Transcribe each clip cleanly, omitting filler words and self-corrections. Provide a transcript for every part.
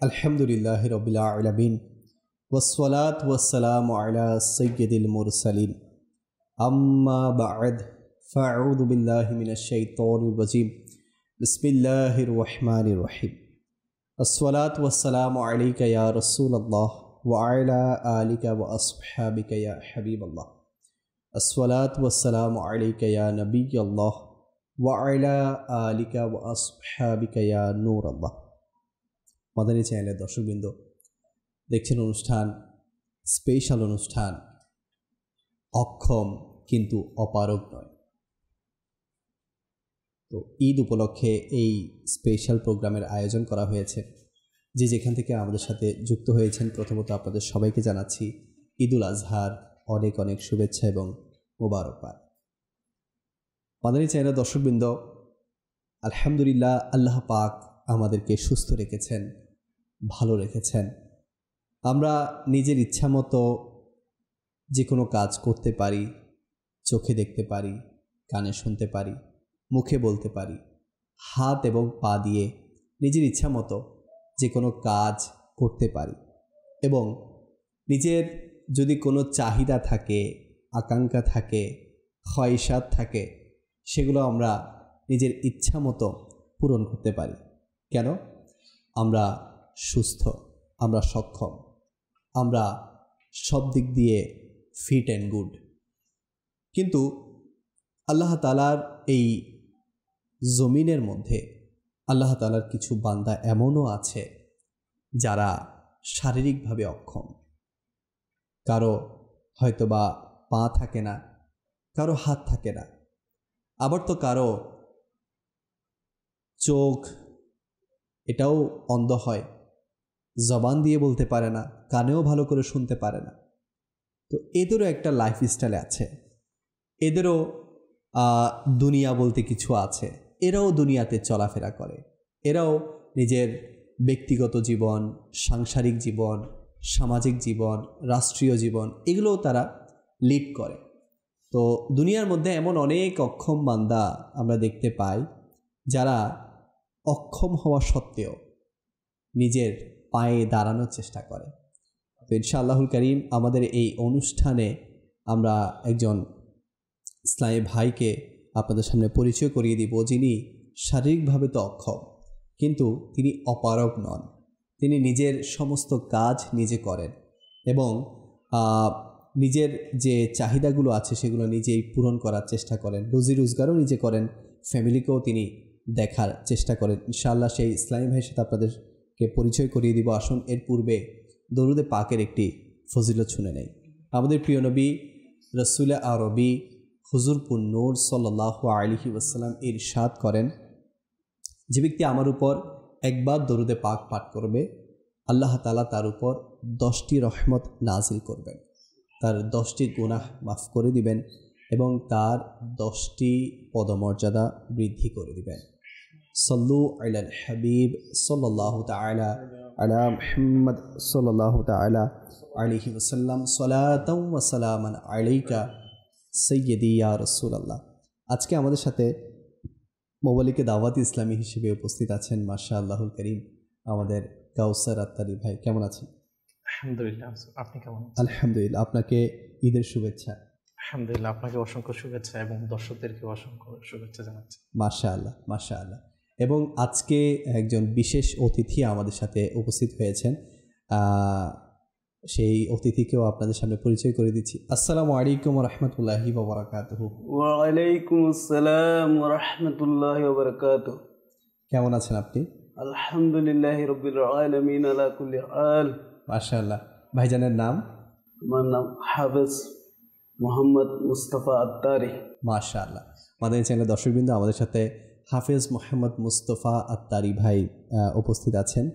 আলহামদুলিল্লাহি রাব্বিল আলামিন ওয়াসসালাতু ওয়াসসালামু আলা সাইয়্যিদিল মুরসালিন আম্মা বা'দ ফাআউযু বিল্লাহি মিনাশ শাইতানির রাজীম বিসমিল্লাহির রহমানির রহিম আসসালাতু ওয়াসসালামু আলাইকা ইয়া রাসূলুল্লাহ ওয়া আলা আলিকা ওয়া আসহাবিকা ইয়া হাবিবাল্লাহ আসসালাতু ওয়াসসালামু আলাইকা ইয়া নবিয়াল্লাহ ওয়া আলা আলিকা ওয়া আসহাবিকা ইয়া নূরাল্লাহ। মাদানী চ্যানেলের দর্শকবৃন্দ, দেখছেন অনুষ্ঠান, স্পেশাল অনুষ্ঠান অক্ষম কিন্তু অপারগ নয়। তো ঈদ উপলক্ষে এই স্পেশাল প্রোগ্রামের আয়োজন করা হয়েছে। যে যেখান থেকে আমাদের সাথে যুক্ত হয়েছেন, প্রথমত আপনাদের সবাইকে জানাচ্ছি ঈদুল আজহার অনেক অনেক শুভেচ্ছা এবং মোবারকবাদ। মাদানী চ্যানেলের দর্শকবৃন্দ, আলহামদুলিল্লাহ, আল্লাহ পাক আমাদেরকে সুস্থ রেখেছেন, ভালো রেখেছেন। আমরা নিজের ইচ্ছা মতো যে কোনো কাজ করতে পারি, চোখে দেখতে পারি, কানে শুনতে পারি, মুখে বলতে পারি, হাত এবং পা দিয়ে নিজের ইচ্ছা মতো যে কোনো কাজ করতে পারি এবং নিজের যদি কোনো চাহিদা থাকে, আকাঙ্ক্ষা থাকে, খয়সাত থাকে, সেগুলো আমরা নিজের ইচ্ছা মতো পূরণ করতে পারি। কেন? আমরা সুস্থ, আমরা সক্ষম, আমরা সব দিক দিয়ে ফিট অ্যান্ড গুড। কিন্তু আল্লাহ তাআলার এই জমিনের মধ্যে আল্লাহ তাআলার কিছু বান্দা এমনও আছে যারা শারীরিকভাবে অক্ষম। কারো হয়তোবা পা থাকে না, কারো হাত থাকে না, আবার তো কারো চোখ এটাও অন্ধ হয়, জবান দিয়ে বলতে পারে না, কানেও ভালো করে শুনতে পারে না। তো এদেরও একটা লাইফস্টাইল আছে, এদেরও দুনিয়া বলতে কিছু আছে, এরাও দুনিয়াতে চলাফেরা করে, এরাও নিজের ব্যক্তিগত জীবন, সাংসারিক জীবন, সামাজিক জীবন, রাষ্ট্রীয় জীবন, এগুলোও তারা লিড করে। তো দুনিয়ার মধ্যে এমন অনেক অক্ষম বান্দা আমরা দেখতে পাই যারা অক্ষম হওয়া সত্ত্বেও নিজের পায়ে দাঁড়ানোর চেষ্টা করে। তো ইনশাআল্লাহুল কারীম আমাদের এই অনুষ্ঠানে আমরা একজন ইসলামী ভাইকে আপনাদের সামনে পরিচয় করিয়ে দিব, যিনি শারীরিকভাবে তো অক্ষম কিন্তু তিনি অপারগ নন। তিনি নিজের সমস্ত কাজ নিজে করেন এবং নিজের যে চাহিদাগুলো আছে সেগুলো নিজেই পূরণ করার চেষ্টা করেন, রুজি রোজগারও নিজে করেন, ফ্যামিলিকেও তিনি দেখার চেষ্টা করেন। ইনশাআল্লাহ সেই ইসলামী ভাইয়ের সাথে আপনাদেরকে পরিচয় করিয়ে দিব। আসুন এর পূর্বে দরুদে পাকের একটি ফজিলত শুনে নেই। আমাদের প্রিয় নবী রসুল আরবি হুজুর পুন্নূর সাল্লাল্লাহু আলাইহি ওয়াসাল্লাম ইরশাদ করেন, যে ব্যক্তি আমার উপর একবার দরুদে পাক পাঠ করবে, আল্লাহ তাআলা তার উপর 10টি রহমত নাজিল করবেন, তার 10টি গুনাহ মাফ করে দিবেন এবং তার 10টি পদমর্যাদা বৃদ্ধি করে দিবেন। সাল্লু আলাল হাবিব সাল্লাল্লাহু তাআলা আলা মুহাম্মদ সাল্লাল্লাহু তাআলা আলাইহি ওয়াসাল্লাম সালাতাও ওয়া সালামান আলাইকা সাইয়্যিদি ইয়া রাসূলুল্লাহ। আজকে আমাদের সাথে মোবালিকে দাওয়াত ইসলামী হিসেবে উপস্থিত আছেন মাশাআল্লাহুল কারীম আমাদের কাউসার আত্তারি ভাই। কেমন আছেন? আলহামদুলিল্লাহ, আপনি কেমন আছেন? আলহামদুলিল্লাহ, আপনাকে ঈদের শুভেচ্ছা। আলহামদুলিল্লাহ, আপনাকে অসংখ্য শুভেচ্ছা এবং দর্শকদেরকে অসংখ্য শুভেচ্ছা জানাচ্ছি। মাশাআল্লাহ মাশাআল্লাহ। এবং আজকে একজন বিশেষ অতিথি আমাদের সাথে উপস্থিত হয়েছেন, সেই অতিথিকেও আপনাদের সামনে পরিচয় করে দিচ্ছি। আসসালামু আলাইকুম ওয়া রাহমাতুল্লাহি ওয়া বারাকাতুহু। ওয়া আলাইকুম আসসালাম ওয়া রাহমাতুল্লাহি ওয়া বারাকাতুহু। কেমন আছেন আপনি? আলহামদুলিল্লাহি রাব্বিল আলামিন আলা কুল্লি হাল। মাশাআল্লাহ। ভাইজানের নাম? আমার নাম হাফেজ মোহাম্মদ মুস্তাফা আত্তারি। মাশাআল্লাহ। মাদানী চ্যানেলের দর্শকবৃন্দ, আমাদের সাথে হাফেজ মোহাম্মদ মুস্তফা আত্তারি ভাই উপস্থিত আছেন।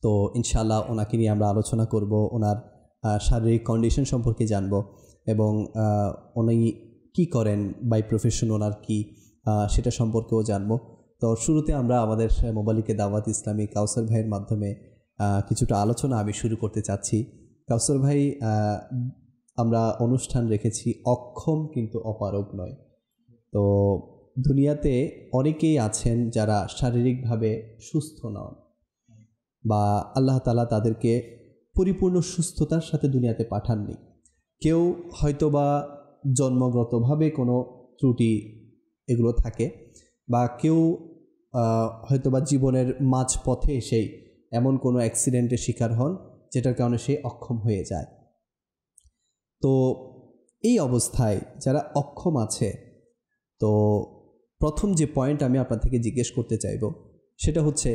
তো ইনশাআল্লাহ ওনাকে নিয়ে আমরা আলোচনা করব, ওনার শারীরিক কন্ডিশন সম্পর্কে জানব এবং উনি কী করেন, বাই প্রফেশন ওনার কী, সেটা সম্পর্কেও জানব। তো শুরুতে আমরা আমাদের মোবালিকে দাওয়াত ইসলামী কাউসার ভাইয়ের মাধ্যমে কিছুটা আলোচনা আমি শুরু করতে চাচ্ছি। কাউসার ভাই, আমরা অনুষ্ঠান রেখেছি অক্ষম কিন্তু অপারগ নয়। তো দুনিয়াতে অনেকেই আছেন যারা শারীরিকভাবে সুস্থ নন, বা আল্লাহ তাআলা তাদেরকে পরিপূর্ণ সুস্থতার সাথে দুনিয়াতে পাঠাননি। কেউ হয়তোবা জন্মগতভাবে কোনো ত্রুটি এগুলো থাকে, বা কেউ হয়তোবা জীবনের মাঝপথে এসেই এমন কোনো অ্যাক্সিডেন্টের শিকার হন যেটার কারণে সে অক্ষম হয়ে যায়। তো এই অবস্থায় যারা অক্ষম আছে, তো প্রথম যে পয়েন্ট আমি আপনার থেকে জিজ্ঞেস করতে চাইব সেটা হচ্ছে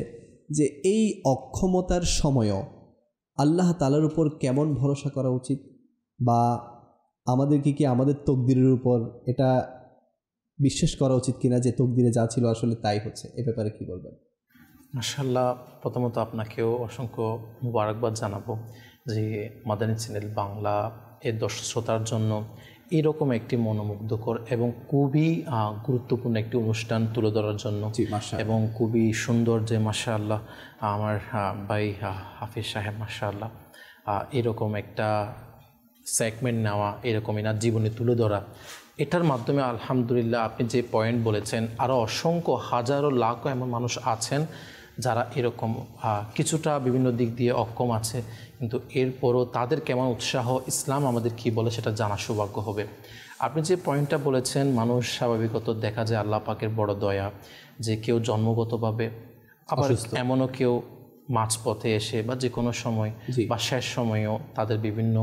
যে এই অক্ষমতার সময়ও আল্লাহ তাআলার উপর কেমন ভরসা করা উচিত, বা আমাদেরকে কি আমাদের তকদিরের উপর এটা বিশ্বাস করা উচিত কিনা যে তকদিরে যা ছিল আসলে তাই হচ্ছে? এ ব্যাপারে কি বলবেন? মাশাআল্লাহ, প্রথমত আপনাকেও অসংখ্য মুবারকবাদ জানাবো যে মাদানী চ্যানেল বাংলা এর দর্শক শ্রোতার জন্য এরকম একটি মনোমুগ্ধকর এবং খুবই গুরুত্বপূর্ণ একটি অনুষ্ঠান তুলে ধরার জন্য, এবং খুবই সুন্দর যে মাশাআল্লাহ আমার ভাই হাফিজ সাহেব মাশাআল্লাহ এরকম একটা সেগমেন্ট নেওয়া, এরকম এনার জীবনে তুলে ধরা, এটার মাধ্যমে আলহামদুলিল্লাহ আপনি যে পয়েন্ট বলেছেন, আরও অসংখ্য হাজারো লাখো এমন মানুষ আছেন যারা এরকম কিছুটা বিভিন্ন দিক দিয়ে অক্ষম আছে, কিন্তু এরপরও তাদের কেমন উৎসাহ, ইসলাম আমাদের কি বলে সেটা জানা সৌভাগ্য হবে। আপনি যে পয়েন্টটা বলেছেন, মানুষ স্বাভাবিকত দেখা যায় আল্লাহ পাকের বড় দয়া যে কেউ জন্মগতভাবে, আবার এমনও কেউ মাঝপথে এসে বা যে কোনো সময় বা শেষ সময়েও তাদের বিভিন্ন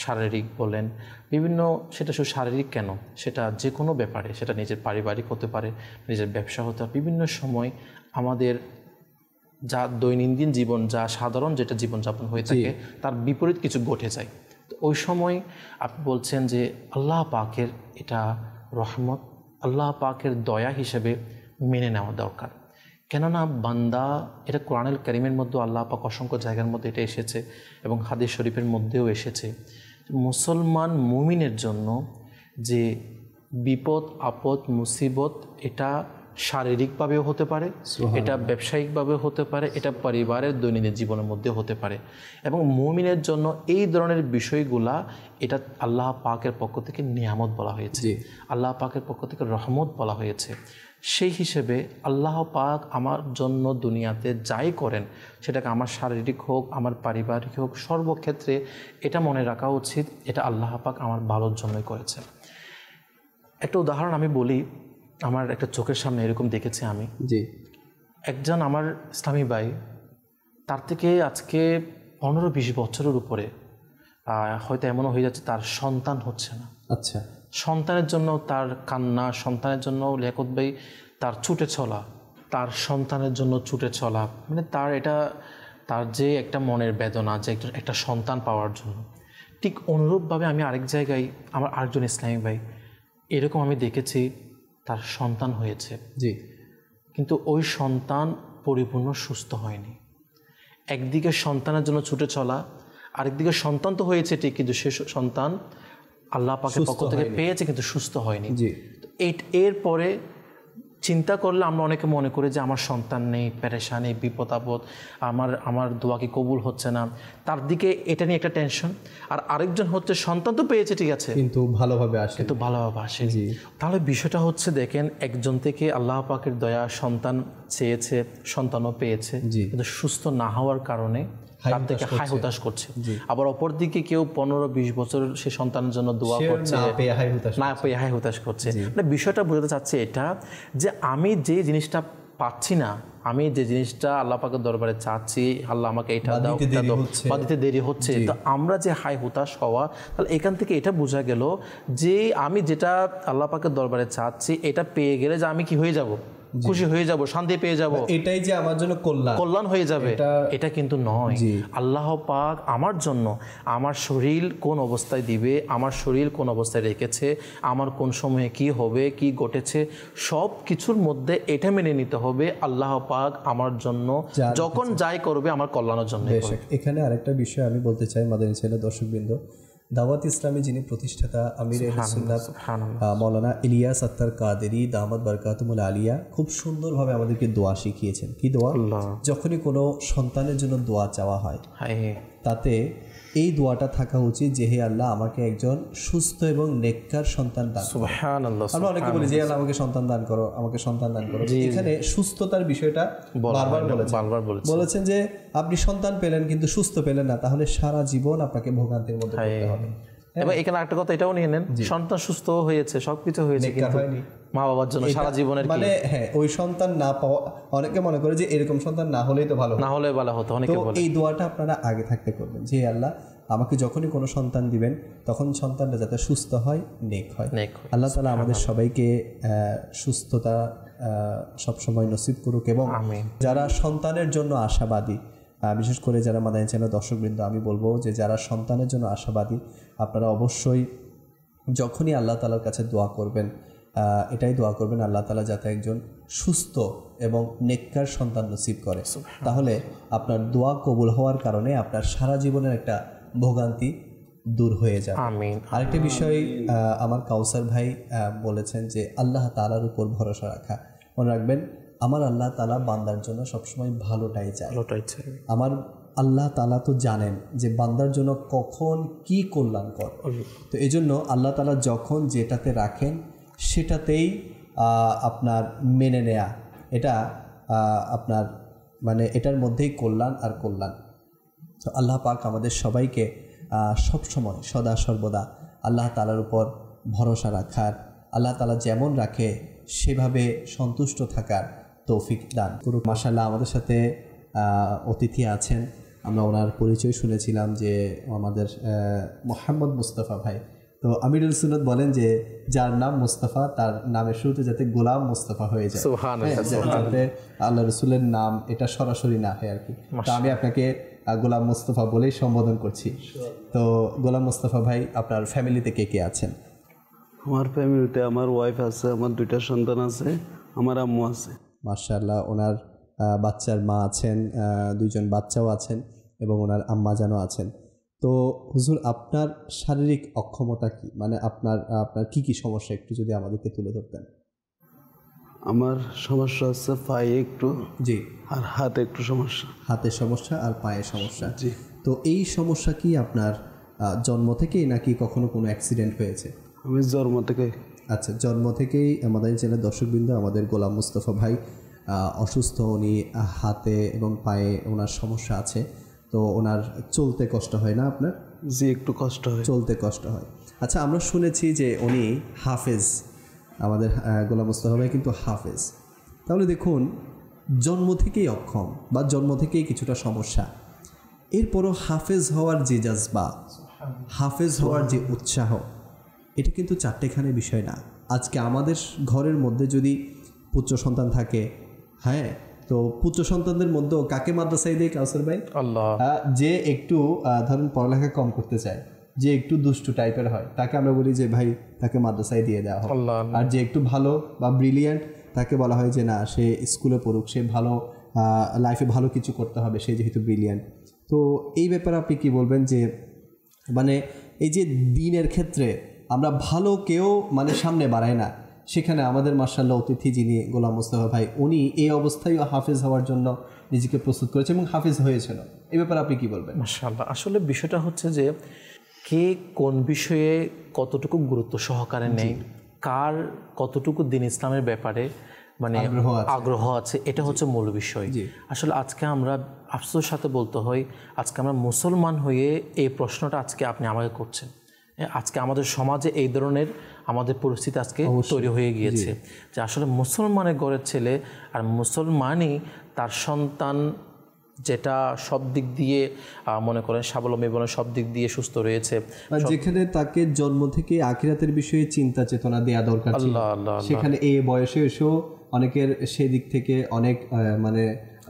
শারীরিক বলেন বিভিন্ন, সেটা শুধু শারীরিক কেন, সেটা যে কোনো ব্যাপারে, সেটা নিজের পারিবারিক হতে পারে, নিজের ব্যবসা হতে পারে, বিভিন্ন সময় আমাদের যা দৈনন্দিন জীবন, যা সাধারণ যেটা জীবনযাপন হয়ে থাকে তার বিপরীত কিছু ঘটে যায়। তো ওই সময় আপনি বলছেন যে আল্লাহ পাকের এটা রহমত, আল্লাহ পাকের দয়া হিসেবে মেনে নেওয়া দরকার। কেননা বান্দা, এটা কোরআনুল কারীমের মধ্যে আল্লাহ পাক অসংখ্য জায়গার মধ্যে এটা এসেছে এবং হাদিস শরীফের মধ্যেও এসেছে, মুসলমান মুমিনের জন্য যে বিপদ আপদ মুসিবত, এটা শারীরিকভাবেও হতে পারে, এটা ব্যবসায়িকভাবেও হতে পারে, এটা পরিবারের দৈনন্দিন জীবনের মধ্যে হতে পারে, এবং মুমিনের জন্য এই ধরনের বিষয়গুলা এটা আল্লাহ পাকের পক্ষ থেকে নিয়ামত বলা হয়েছে, আল্লাহ পাকের পক্ষ থেকে রহমত বলা হয়েছে। সেই হিসেবে আল্লাহ পাক আমার জন্য দুনিয়াতে যাই করেন, সেটাকে আমার শারীরিক হোক, আমার পারিবারিক হোক, সর্বক্ষেত্রে এটা মনে রাখা উচিত এটা আল্লাহ পাক আমার ভালোর জন্যই করেছেন। একটা উদাহরণ আমি বলি, আমার একটা চোখের সামনে এরকম দেখেছি আমি, একজন আমার ইসলামী ভাই, তার থেকে আজকে 15-20 বছরের উপরে হয়তো এমনও হয়ে যাচ্ছে তার সন্তান হচ্ছে না। আচ্ছা, সন্তানের জন্য তার কান্না, সন্তানের জন্য লিয়াকত ভাই তার ছুটে চলা, তার সন্তানের জন্য ছুটে চলা, মানে তার যে একটা মনের বেদনা যে একটা সন্তান পাওয়ার জন্য। ঠিক অনুরূপভাবে আমি আরেক জায়গায় আমার আরেকজন ইসলামী ভাই এরকম আমি দেখেছি, তার সন্তান হয়েছে, কিন্তু ওই সন্তান পরিপূর্ণ সুস্থ হয়নি। একদিকে সন্তানের জন্য ছুটে চলা, আরেকদিকে সন্তান তো হয়েছে ঠিক, কিন্তু সে সন্তান আল্লাহ পাকের পক্ষ থেকে পেয়েছে কিন্তু সুস্থ হয়নি। এরপরে চিন্তা করলে আমরা অনেকে মনে করি যে আমার সন্তান নেই, পেরেশানি, বিপদ আপদ, আমার দোয়া কি কবুল হচ্ছে না, তার দিকে এটা নিয়ে একটা টেনশন। আর আরেকজন হচ্ছে সন্তান তো পেয়েছে ঠিক আছে, কিন্তু ভালোভাবে আসে। তাহলে বিষয়টা হচ্ছে দেখেন, একজন থেকে আল্লাহ পাকের দয়া সন্তান চেয়েছে, সন্তানও পেয়েছে, কিন্তু সুস্থ না হওয়ার কারণে তার থেকে হাই হতাশ করছে। আবার অপর দিকে কেউ 15-20 বছর সে সন্তানের জন্য দোয়া করছে, না পেয়ে হাই হতাশ করছে। মানে বিষয়টা বোঝাতে চাচ্ছে এটা যে আমি যে জিনিসটা পাচ্ছি না, আমি যে জিনিসটা আল্লাহ পাকের দরবারে চাচ্ছি, আল্লাহ আমাকে এটা দাও, বা দিতে দেরি হচ্ছে, তো আমরা যে হাই হতাশ হওয়া, তাহলে এখান থেকে এটা বোঝা গেল যে আমি যেটা আল্লাহ পাকের দরবারে চাচ্ছি এটা পেয়ে গেলে যে আমি কি হয়ে যাব, খুশি হয়ে যাব, শান্তি পেয়ে যাব, এটাই যে আমার জন্য কল্যাণ হয়ে যাবে, এটা কিন্তু নয়। আল্লাহ পাক আমার জন্য আমার শরীর কোন অবস্থায় দিবে, আমার শরীর কোন অবস্থায় রেখেছে, আমার কোন সময়ে কি হবে, কি ঘটেছে, সব কিছুর মধ্যে এটা মেনে নিতে হবে আল্লাহ পাক আমার জন্য যখন যাই করবে আমার কল্যাণের জন্য। এখানে আরেকটা বিষয় আমি বলতে চাই মাদানী চ্যানেলের দর্শকবৃন্দ, দাওয়াত ইসলামী যিনি প্রতিষ্ঠাতা আমির আহলে সুন্নাত সুবহানাল্লাহ। মাওলানা ইলিয়াস আত্তার কাদেরী দামাত বারকাতুমুল আলিয়া খুব সুন্দরভাবে আমাদেরকে দোয়া শিখিয়েছেন। কি দোয়া? আল্লাহ। যখনই কোনো সন্তানের জন্য দোয়া চাওয়া হয় হায় তাতে এই দোয়াটা থাকা উচিত যে হে আল্লাহ আমাকে একজন সুস্থ এবং নেককার সন্তান দান করো। সুবহানাল্লাহ। আমরা অনেকে বলি যে আল্লাহ আমাকে সন্তান দান করো, আমাকে সন্তান দান করো। এখানে সুস্থতার বিষয়টা বারবার বলেছেন যে আপনি সন্তান পেলেন কিন্তু সুস্থ পেলেন না, তাহলে সারা জীবন আপনাকে ভোগান্তির মধ্যে পড়তে হবে। এবং এখানে একটা কথা এটাও নিয়ে নেন, সন্তান সুস্থ হয়েছে, সবকিছু হয়েছে, কিন্তু মা বাবার জন্য সারা জীবনের মানে হ্যাঁ ওই সন্তান না পাওয়া, অনেকে মনে করে যে এরকম সন্তান না হলেই তো ভালো, না হলে ভালো হতো, অনেকে বলে। এই দোয়াটা আপনারা আগে থাকতে করবেন যে আল্লাহ আমাকে যখনই কোনো সন্তান দিবেন তখন সন্তানটা যাতে সুস্থ হয়, নেক হয়। আল্লাহ তাআলা আমাদের সবাইকে সুস্থতা সবসময় নসিব করুক। এবং যারা সন্তানের জন্য আশাবাদী, বিশেষ করে যারা মাদানী চ্যানেল দর্শকবৃন্দ, আমি বলবো যে যারা সন্তানের জন্য আশাবাদী আপনারা অবশ্যই যখনই আল্লাহ তাআলার কাছে দোয়া করবেন এটাই দোয়া করবেন আল্লাহ তাআলা যাতে একজন সুস্থ এবং নেককার সন্তান নসিব করে। তাহলে আপনার দোয়া কবুল হওয়ার কারণে আপনার সারা জীবনের একটা ভোগান্তি দূর হয়ে যাবে। আরেকটা বিষয় আমার কাউসার ভাই বলেছেন যে আল্লাহ তাআলার উপর ভরসা রাখা। মনে রাখবেন আমার আল্লাহ তাআলা বান্দার জন্য সবসময় ভালোটাই চায়। আমার আল্লাহ তাআলা তো জানেন যে বান্দার জন্য কখন কি কল্যাণকর, তো এই জন্য আল্লাহ তাআলা যখন যেটাতে রাখেন সেটাতেই আপনার মেনে নেয়া, এটা আপনার মানে এটার মধ্যেই কল্যাণ আর কল্যাণ। তো আল্লাহ পাক আমাদের সবাইকে সবসময় সদা সর্বদা আল্লাহ তাআলার উপর ভরসা রাখার, আল্লাহ তাআলা যেমন রাখে সেভাবে সন্তুষ্ট থাকার তৌফিক দান করুক। মাশাআল্লাহ আমাদের সাথে অতিথি আছেন, আমরা ওনার পরিচয় শুনেছিলাম যে আমাদের মোহাম্মদ মুস্তাফা ভাই। তো আমিরুল সুন্নাত বলেন যে যার নাম মুস্তাফা তার নামের শুরুতে যাতে গোলাম মুস্তাফা হয়ে যায়, যাতে আল্লাহ রসুলের নাম এটা সরাসরি না হয় আর কি। তো আমি আপনাকে গোলাম মুস্তাফা বলেই সম্বোধন করছি। তো গোলাম মুস্তাফা ভাই আপনার ফ্যামিলিতে কে কে আছেন? আমার ফ্যামিলিতে আমার ওয়াইফ আছে, আমার 2টা সন্তান আছে, আমার আম্মু আছে। মাশাআল্লাহ, ওনার বাচ্চার মা আছেন, 2জন বাচ্চাও আছেন এবং ওনার আম্মা জানও আছেন। তো হুজুর আপনার শারীরিক অক্ষমতা কি, মানে আপনার কি কি সমস্যা একটু যদি আমাদেরকে তুলে ধরতেন। আমার সমস্যা হচ্ছে পায়ে একটু, জি, আর হাতে একটু সমস্যা। হাতের সমস্যা আর পায়ের সমস্যা, জি। তো এই সমস্যা কি আপনার জন্ম থেকেই নাকি কখনো কোনো অ্যাক্সিডেন্ট হয়েছে? আমি জন্ম থেকে। আচ্ছা, জন্ম থেকেই আমাদের চ্যানেল দর্শকবৃন্দ, আমাদের গোলাম মুস্তাফা ভাই অসুস্থ, উনি হাতে এবং পায়ে ওনার সমস্যা আছে। তো ওনার চলতে কষ্ট হয় না আপনার? জি, একটু কষ্ট হয়, চলতে কষ্ট হয়। আচ্ছা, আমরা শুনেছি যে উনি হাফেজ, আমাদের গোলাম মুস্তাফা ভাই কিন্তু হাফেজ। তাহলে দেখুন জন্ম থেকেই অক্ষম বা জন্ম থেকেই কিছুটা সমস্যা, এরপরও হাফেজ হওয়ার যে জাজবা, হাফেজ হওয়ার যে উৎসাহ, এটা কিন্তু চারটেখানে বিষয় না। আজকে আমাদের ঘরের মধ্যে যদি পুত্র সন্তান থাকে, হ্যাঁ, তো পুত্র সন্তানদের মধ্যেও কাকে মাদ্রাসায় দেয় কাউসার ভাই? আল্লাহ। যে একটু ধরেন পড়ালেখা কম করতে চায়, যে একটু দুষ্টু টাইপের হয়, তাকে আমরা বলি যে ভাই তাকে মাদ্রাসায় দিয়ে দেওয়া হয়। আর যে একটু ভালো বা ব্রিলিয়ান্ট, তাকে বলা হয় যে না সে স্কুলে পড়ুক, সে ভালো লাইফে ভালো কিছু করতে হবে, সে যেহেতু ব্রিলিয়ান্ট। তো এই ব্যাপারে আপনি কি বলবেন যে মানে এই যে দিনের ক্ষেত্রে আমরা ভালো কেউ মানে সামনে বাড়ায় না, সেখানে আমাদের মাশাআল্লাহ অতিথি যিনি গোলাম মুস্তাফা ভাই, উনি এই অবস্থায়ও হাফেজ হওয়ার জন্য নিজেকে প্রস্তুত করেছে এবং হাফেজ হয়েছিল, এই ব্যাপারে আপনি কি বলবেন? মাশাআল্লাহ, আসলে বিষয়টা হচ্ছে যে কে কোন বিষয়ে কতটুকু গুরুত্ব সহকারে নেয়, কার কতটুকু দিন ইসলামের ব্যাপারে মানে আগ্রহ আছে, এটা হচ্ছে মূল বিষয়। আসলে আজকে আমরা আফসোসের সাথে বলতে হয়, আজকে আমরা মুসলমান হয়ে এই প্রশ্নটা আজকে আপনি আমাকে করছেন। আজকে আমাদের সমাজে এই ধরনের আমাদের পরিস্থিতি আজকে তৈরি হয়ে গিয়েছে যে আসলে মুসলমানের ঘরের ছেলে আর মুসলমানই তার সন্তান যেটা সব দিক দিয়ে মনে করেন স্বাবলম্বী এবং সব দিক দিয়ে সুস্থ রয়েছে, যেখানে তাকে জন্ম থেকে আখিরাতের বিষয়ে চিন্তা চেতনা দেওয়া দরকার ছিল, সেখানে এই বয়সে এসেও অনেকের সেদিক থেকে অনেক মানে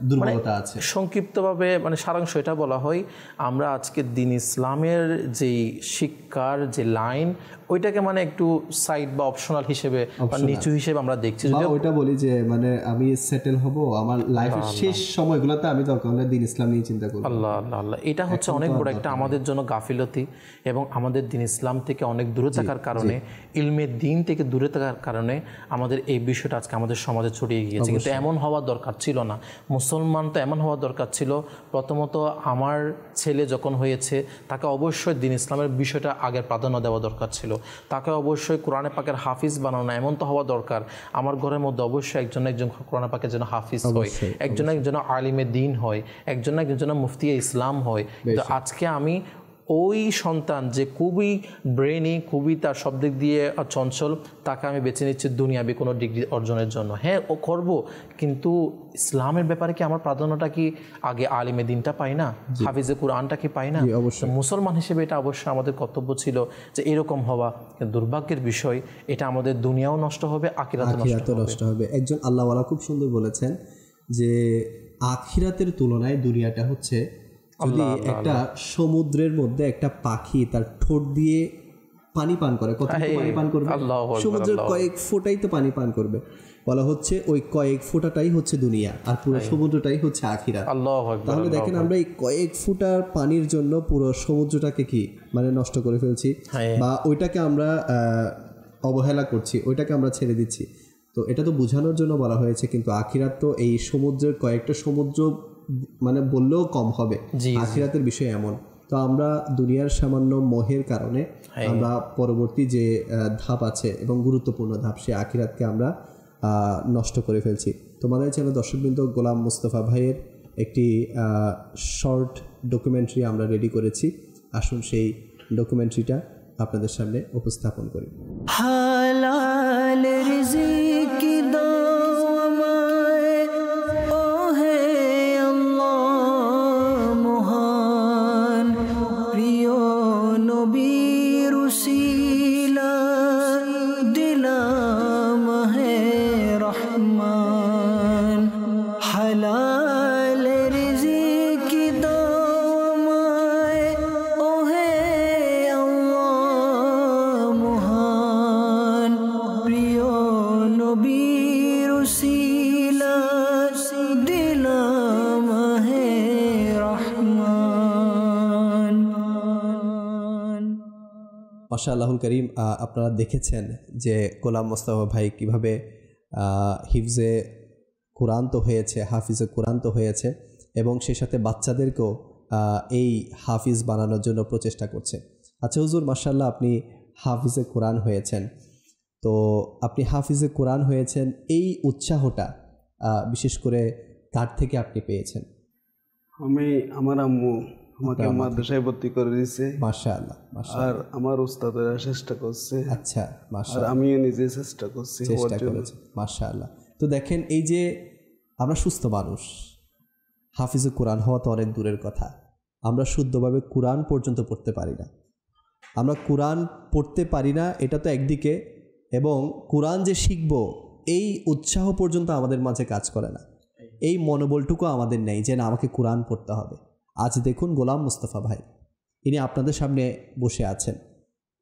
দুর্বলতা আছে। সংক্ষিপ্তভাবে মানে সারাংশ এটা বলা হয়, আমরা আজকে দিন ইসলামের যেই শিক্ষার যে লাইন ওইটাকে মানে একটু সাইড বা অপশনাল হিসেবে বা নিচু হিসেবে আমরা দেখছি। ওইটা বলি যে মানে আমি সেটেল হব, আমার লাইফের শেষ সময়গুলোতে আমি দরকার হলে দিন ইসলাম নিয়ে চিন্তা করব। আল্লাহ আল্লাহ আল্লাহ, এটা হচ্ছে অনেক বড় একটা আমাদের জন্য গাফিলতি এবং আমাদের দিন ইসলাম থেকে অনেক দূরে থাকার কারণে, ইলমে দিন থেকে দূরে থাকার কারণে আমাদের এই বিষয়টা আজকে আমাদের সমাজে ছড়িয়ে গিয়েছে। কিন্তু এমন হওয়া দরকার ছিল না। মুসলমান তো এমন হওয়া দরকার ছিল, প্রথমত আমার ছেলে যখন হয়েছে তাকে অবশ্যই দিন ইসলামের বিষয়টা আগের প্রাধান্য দেওয়া দরকার ছিল, তাকে অবশ্যই কোরআনে পাকের হাফিজ বানানো এমন তো হওয়া দরকার। আমার ঘরের মধ্যে অবশ্যই একজন কোরআনে পাকের যেন হাফিজ হয়, একজন আলিমে দিন হয়, একজন মুফতি ইসলাম হয়। তো আজকে আমি ওই সন্তান যে খুবই ব্রেনি, খুবই তার সব দিক দিয়ে চঞ্চল, তাকে আমি বেছে নিচ্ছি দুনিয়াবি কোনো ডিগ্রি অর্জনের জন্য। হ্যাঁ ও করব, কিন্তু ইসলামের ব্যাপারে কি আমার প্রাধান্যটা কি আগে আলিমে দিনটা পাই না, হাফিজে কোরআনটা কি পাই না? মুসলমান হিসেবে এটা অবশ্যই আমাদের কর্তব্য ছিল যে এরকম হওয়া। দুর্ভাগ্যের বিষয়, এটা আমাদের দুনিয়াও নষ্ট হবে, আখিরাতও নষ্ট হবে। একজন আল্লাহওয়ালা খুব সুন্দর বলেছেন যে আখিরাতের তুলনায় দুনিয়াটা হচ্ছে, যদি একটা সমুদ্রের মধ্যে একটা পাখি তার ঠোঁট দিয়ে পানি পান করে, কত পানি পান করবে? সমুদ্রের কয়েক ফোঁটাই তো পানি পান করবে। বলা হচ্ছে ওই কয়েক ফোঁটাটাই হচ্ছে দুনিয়া, আর পুরো সমুদ্রটাই হচ্ছে আখিরাত। তাহলে দেখেন আমরা এই কয়েক ফোঁটার পানির জন্য পুরো সমুদ্রটাকে কি মানে নষ্ট করে ফেলছি, বা ওইটাকে আমরা অবহেলা করছি, ওইটাকে আমরা ছেড়ে দিচ্ছি। তো এটা তো বোঝানোর জন্য বলা হয়েছে, কিন্তু আখিরাত তো এই সমুদ্রের কয়েকটা সমুদ্র মানে বললেও কম হবে। আখিরাতের বিষয় এমন। তো আমরা দুনিয়ার সামান্য মোহের কারণে আমরা পরবর্তী যে ধাপ আছে এবং গুরুত্বপূর্ণ ধাপ, সে আখিরাতকে আমরা নষ্ট করে ফেলছি। তোমাদের চ্যানেল দর্শকবৃন্দ, গোলাম মুস্তাফা ভাইয়ের একটি শর্ট ডকুমেন্টারি আমরা রেডি করেছি। আসুন সেই ডকুমেন্টারিটা আপনাদের সামনে উপস্থাপন করি। হালাল রিজিক দাও আমায় ও হে আল্লাহ মহান, প্রিয় নবীর উসিলা দিলাম হে রহমান। হালাল রিজিক দাও আমায় ও হে আল্লাহ মহান, প্রিয় নবীর উসিলা দিলাম হে রহমান। মাশাআল্লাহুল করিম, আপনারা দেখেছেন যে গোলাম মোস্তফা ভাই কিভাবে হিফজে কোরআন তো হয়েছে, হাফিজে কোরআন তো হয়েছে, এবং সেই সাথে বাচ্চাদেরকেও এই হাফিজ বানানোর জন্য প্রচেষ্টা করছে। আচ্ছা হুজুর, মাশাআল্লাহ আপনি হাফিজে কোরআন হয়েছেন, তো আপনি হাফিজে কোরআন হয়েছেন, এই উৎসাহটা বিশেষ করে কার থেকে আপনি পেয়েছেন? আমি, আমার আম্মু আমাকে মাদ্রাসায় ভর্তি করে দিয়েছে। মাশাআল্লাহ, আর আমার উস্তাদেরা চেষ্টা করছে। আচ্ছা, মাশাআল্লাহ, আর আমিও নিজে চেষ্টা করেছি। মাশাআল্লাহ। তো দেখেন, এই যে আমরা সুস্থ মানুষ, হাফিজে কোরআন হওয়া তো অনেক দূরের কথা, আমরা শুদ্ধভাবে কোরআন পর্যন্ত পড়তে পারি না। আমরা কোরআন পড়তে পারি না, এটা তো একদিকে, এবং কোরআন যে শিখব এই উৎসাহ পর্যন্ত আমাদের মাঝে কাজ করে না, এই মনোবলটুকু আমাদের নেই যে না আমাকে কোরআন পড়তে হবে। আজ দেখুন গোলাম মুস্তাফা ভাই, ইনি আপনাদের সামনে বসে আছেন,